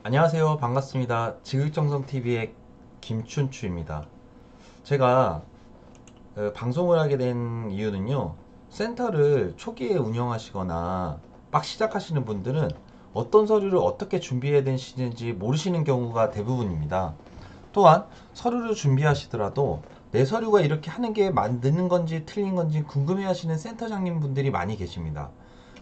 안녕하세요. 반갑습니다. 지극정성TV의 김춘추입니다. 제가 방송을 하게 된 이유는요. 센터를 초기에 운영하시거나 막 시작하시는 분들은 어떤 서류를 어떻게 준비해야 되시는지 모르시는 경우가 대부분입니다. 또한 서류를 준비하시더라도 내 서류가 이렇게 하는 게 맞는 건지 틀린 건지 궁금해 하시는 센터장님 분들이 많이 계십니다.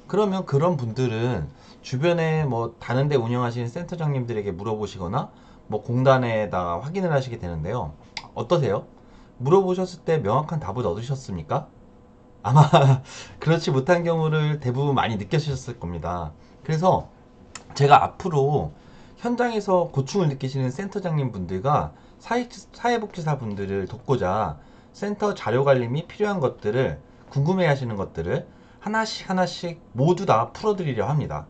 그러면 그런 분들은 주변에 뭐 다른 데 운영하시는 센터장님들에게 물어보시거나 뭐 공단에다가 확인을 하시게 되는데요. 어떠세요? 물어보셨을 때 명확한 답을 얻으셨습니까? 아마 그렇지 못한 경우를 대부분 많이 느끼셨을 겁니다. 그래서 제가 앞으로 현장에서 고충을 느끼시는 센터장님 분들과 사회복지사 분들을 돕고자 센터 자료관리 및 필요한 것들을 궁금해 하시는 것들을 하나씩 하나씩 모두 다 풀어드리려 합니다.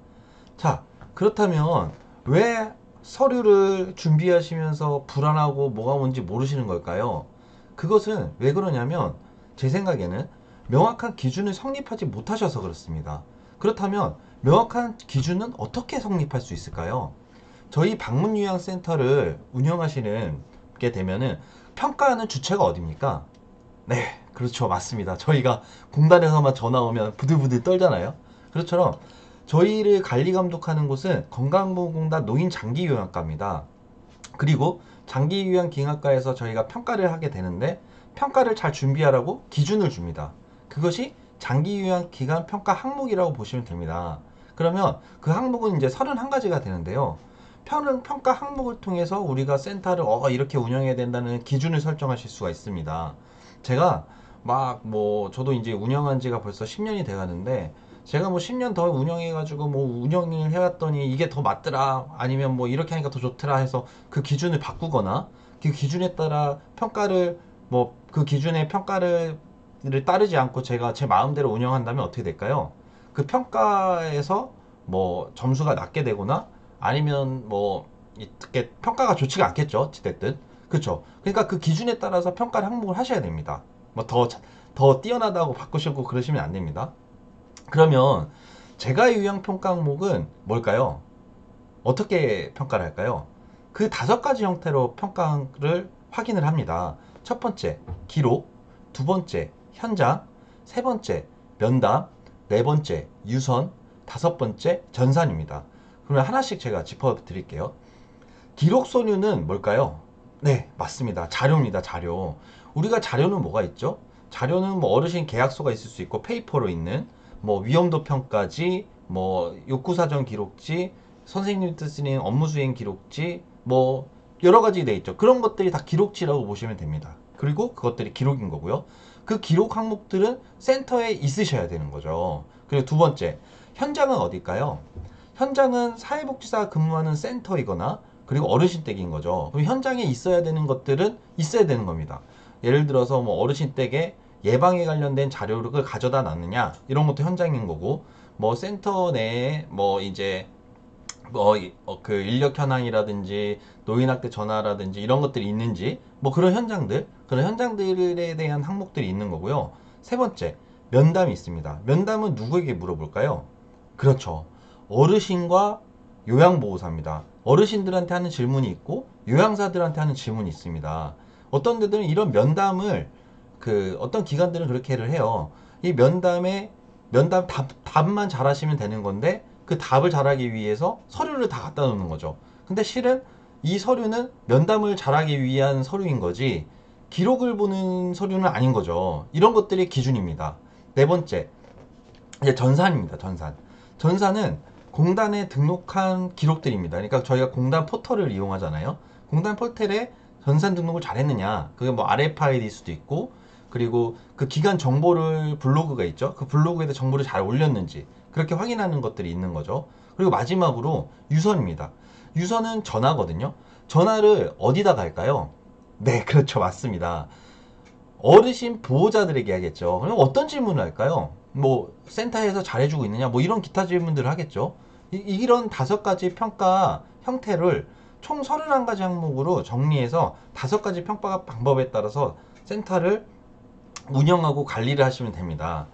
자, 그렇다면 왜 서류를 준비하시면서 불안하고 뭐가 뭔지 모르시는 걸까요? 그것은 왜 그러냐면 제 생각에는 명확한 기준을 성립하지 못하셔서 그렇습니다. 그렇다면 명확한 기준은 어떻게 성립할 수 있을까요? 저희 방문요양센터를 운영하시는 게 되면은 평가하는 주체가 어딥니까? 네, 그렇죠. 맞습니다. 저희가 공단에서만 전화 오면 부들부들 떨잖아요. 그렇처럼 저희를 관리 감독하는 곳은 건강보험공단 노인장기요양과입니다. 그리고 장기요양기능학과에서 저희가 평가를 하게 되는데 평가를 잘 준비하라고 기준을 줍니다. 그것이 장기요양기간 평가 항목이라고 보시면 됩니다. 그러면 그 항목은 이제 31가지가 되는데요. 평가 항목을 통해서 우리가 센터를 이렇게 운영해야 된다는 기준을 설정하실 수가 있습니다. 제가 막 뭐 저도 이제 운영한 지가 벌써 10년이 돼 가는데 제가 뭐 10년 더 운영해가지고 뭐 운영을 해왔더니 이게 더 맞더라 아니면 뭐 이렇게 하니까 더 좋더라 해서 그 기준을 바꾸거나 그 기준에 따라 평가를 뭐 그 기준의 평가를 따르지 않고 제가 제 마음대로 운영한다면 어떻게 될까요? 그 평가에서 뭐 점수가 낮게 되거나 아니면 뭐 이렇게 평가가 좋지가 않겠죠. 어찌됐든 그렇죠. 그러니까 그 기준에 따라서 평가를 항목을 하셔야 됩니다. 뭐 더 뛰어나다고 바꾸시고 그러시면 안 됩니다. 그러면 제가 유형 평가 항목은 뭘까요? 어떻게 평가를 할까요? 그 5가지 형태로 평가를 확인을 합니다. 첫 번째, 기록. 두 번째, 현장. 세 번째, 면담. 네 번째, 유선. 다섯 번째, 전산입니다. 그러면 하나씩 제가 짚어 드릴게요. 기록 소류는 뭘까요? 네, 맞습니다. 자료입니다. 자료. 우리가 자료는 뭐가 있죠? 자료는 뭐 어르신 계약서가 있을 수 있고 페이퍼로 있는 뭐 위험도 평가지, 뭐 욕구사전 기록지, 선생님 쓰는 업무 수행 기록지, 뭐 여러 가지 돼 있죠. 그런 것들이 다 기록지라고 보시면 됩니다. 그리고 그것들이 기록인 거고요. 그 기록 항목들은 센터에 있으셔야 되는 거죠. 그리고 두 번째, 현장은 어딜까요? 현장은 사회복지사가 근무하는 센터이거나 그리고 어르신 댁인 거죠. 그럼 현장에 있어야 되는 것들은 있어야 되는 겁니다. 예를 들어서 뭐 어르신 댁에 예방에 관련된 자료를 가져다 놨느냐 이런 것도 현장인 거고 뭐 센터 내에 뭐 이제 그 인력 현황이라든지 노인학대 전화라든지 이런 것들이 있는지 뭐 그런 현장들 그런 현장들에 대한 항목들이 있는 거고요. 세 번째 면담이 있습니다. 면담은 누구에게 물어볼까요? 그렇죠. 어르신과 요양보호사입니다. 어르신들한테 하는 질문이 있고 요양사들한테 하는 질문이 있습니다. 어떤 데들은 이런 면담을 어떤 기관들은 그렇게를 해요. 이 면담 답만 잘하시면 되는 건데 그 답을 잘하기 위해서 서류를 다 갖다 놓는 거죠. 근데 실은 이 서류는 면담을 잘하기 위한 서류인 거지 기록을 보는 서류는 아닌 거죠. 이런 것들이 기준입니다. 네 번째, 이제 전산입니다. 전산은 공단에 등록한 기록들입니다. 그러니까 저희가 공단 포털을 이용하잖아요. 공단 포털에 전산 등록을 잘했느냐. 그게 뭐 RFID일 수도 있고, 그리고 그 기간 정보를 블로그가 있죠. 그 블로그에다 정보를 잘 올렸는지 그렇게 확인하는 것들이 있는 거죠. 그리고 마지막으로 유선입니다. 유선은 전화거든요. 전화를 어디다 갈까요? 네, 그렇죠. 맞습니다. 어르신 보호자들에게 하겠죠. 그럼 어떤 질문을 할까요? 뭐 센터에서 잘해주고 있느냐 뭐 이런 기타 질문들을 하겠죠. 이런 5가지 평가 형태를 총 31가지 항목으로 정리해서 5가지 평가 방법에 따라서 센터를 운영하고 관리를 하시면 됩니다.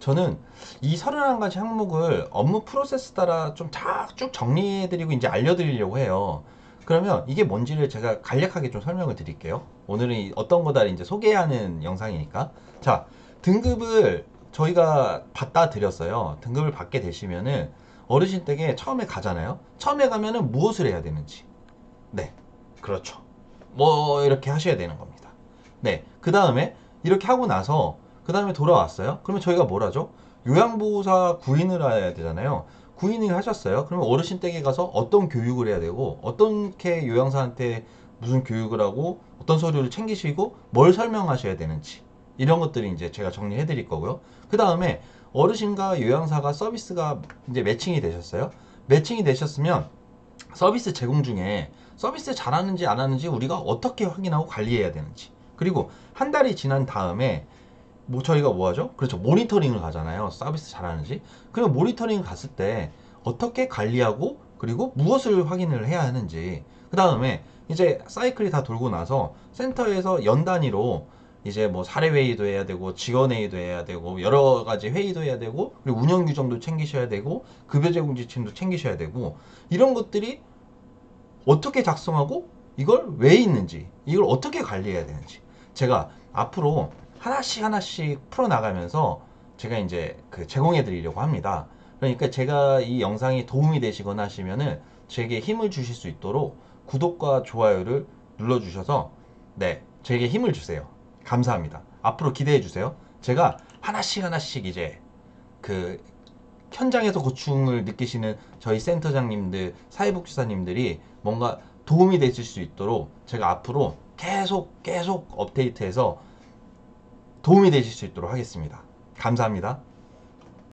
저는 이 31가지 항목을 업무 프로세스 따라 좀 쭉 정리해드리고 이제 알려드리려고 해요. 그러면 이게 뭔지를 제가 간략하게 좀 설명을 드릴게요. 오늘은 어떤 거다 이제 소개하는 영상이니까. 자, 등급을 저희가 받다 드렸어요. 등급을 받게 되시면은 어르신 댁에 처음에 가잖아요. 처음에 가면은 무엇을 해야 되는지. 네, 그렇죠. 뭐 이렇게 하셔야 되는 겁니다. 네, 그 다음에 이렇게 하고 나서 그 다음에 돌아왔어요. 그러면 저희가 뭘 하죠? 요양보호사 구인을 해야 되잖아요. 구인을 하셨어요. 그러면 어르신 댁에 가서 어떤 교육을 해야 되고 어떻게 요양사한테 무슨 교육을 하고 어떤 서류를 챙기시고 뭘 설명하셔야 되는지 이런 것들이 이제 제가 정리해 드릴 거고요. 그 다음에 어르신과 요양사가 서비스가 이제 매칭이 되셨어요. 매칭이 되셨으면 서비스 제공 중에 서비스 잘하는지 안 하는지 우리가 어떻게 확인하고 관리해야 되는지, 그리고 한 달이 지난 다음에 뭐 저희가 뭐 하죠? 그렇죠. 모니터링을 가잖아요. 서비스 잘하는지. 그럼 모니터링을 갔을 때 어떻게 관리하고 그리고 무엇을 확인을 해야 하는지. 그 다음에 이제 사이클이 다 돌고 나서 센터에서 연 단위로 이제 뭐 사례 회의도 해야 되고 직원 회의도 해야 되고 여러 가지 회의도 해야 되고 그리고 운영 규정도 챙기셔야 되고 급여 제공 지침도 챙기셔야 되고 이런 것들이 어떻게 작성하고 이걸 왜 있는지 이걸 어떻게 관리해야 되는지 제가 앞으로 하나씩 하나씩 풀어나가면서 제가 이제 그 제공해 드리려고 합니다. 그러니까 제가 이 영상이 도움이 되시거나 하시면은 제게 힘을 주실 수 있도록 구독과 좋아요를 눌러 주셔서 네, 제게 힘을 주세요. 감사합니다. 앞으로 기대해 주세요. 제가 하나씩 하나씩 이제 그 현장에서 고충을 느끼시는 저희 센터장님들, 사회복지사님들이 뭔가 도움이 되실 수 있도록 제가 앞으로 계속 업데이트해서 도움이 되실 수 있도록 하겠습니다. 감사합니다.